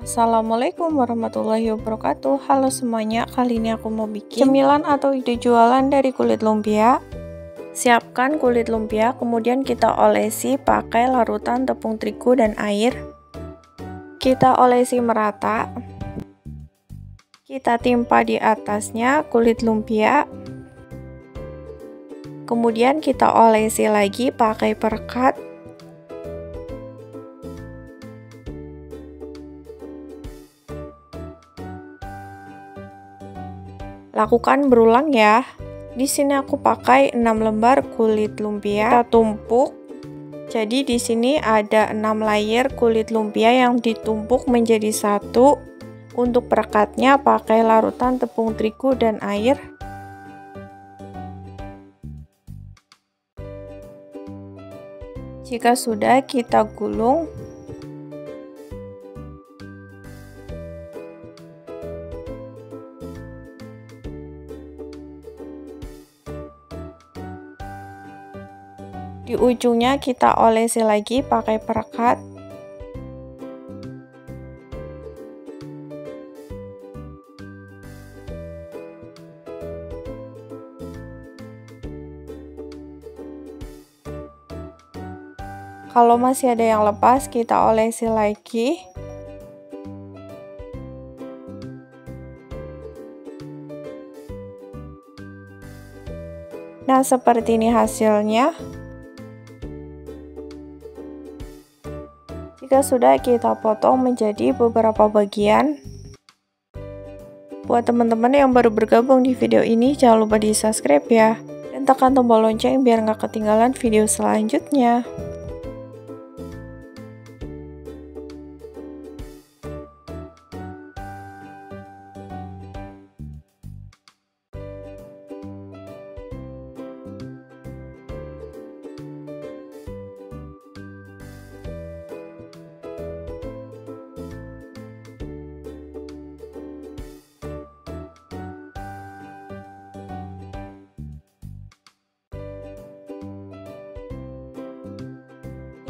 Assalamualaikum warahmatullahi wabarakatuh. Halo semuanya, kali ini aku mau bikin cemilan atau ide jualan dari kulit lumpia. Siapkan kulit lumpia, kemudian kita olesi pakai larutan tepung terigu dan air. Kita olesi merata. Kita timpa di atasnya kulit lumpia. Kemudian kita olesi lagi pakai perekat. Lakukan berulang ya. Di sini aku pakai 6 lembar kulit lumpia. Kita tumpuk. Jadi di sini ada 6 layer kulit lumpia yang ditumpuk menjadi satu. Untuk perekatnya pakai larutan tepung terigu dan air. Jika sudah, kita gulung. Di ujungnya kita olesi lagi pakai perekat. Kalau masih ada yang lepas, kita olesi lagi. Nah, seperti ini hasilnya. Jika sudah, kita potong menjadi beberapa bagian. Buat teman-teman yang baru bergabung di video ini, jangan lupa di subscribe ya. Dan tekan tombol lonceng biar nggak ketinggalan video selanjutnya.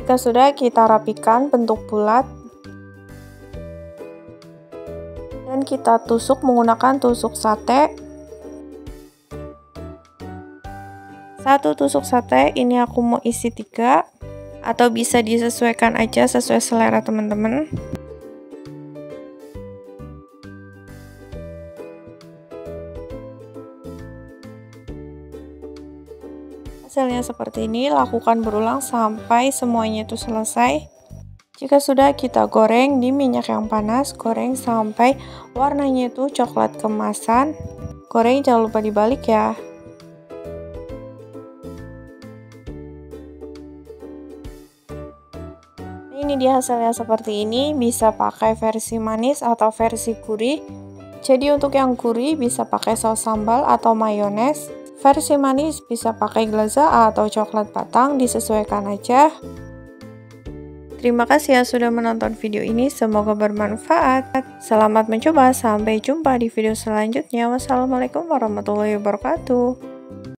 Jika sudah, kita rapikan bentuk bulat dan kita tusuk menggunakan tusuk sate. Satu tusuk sate ini aku mau isi 3, atau bisa disesuaikan aja sesuai selera teman-teman. Hasilnya seperti ini, lakukan berulang sampai semuanya itu selesai. Jika sudah, kita goreng di minyak yang panas, goreng sampai warnanya itu coklat keemasan. Goreng jangan lupa dibalik ya. Ini dia hasilnya seperti ini, bisa pakai versi manis atau versi gurih. Jadi untuk yang gurih bisa pakai saus sambal atau mayones. Versi manis bisa pakai glaza atau coklat batang, disesuaikan aja. Terima kasih ya sudah menonton video ini, semoga bermanfaat. Selamat mencoba, sampai jumpa di video selanjutnya. Wassalamualaikum warahmatullahi wabarakatuh.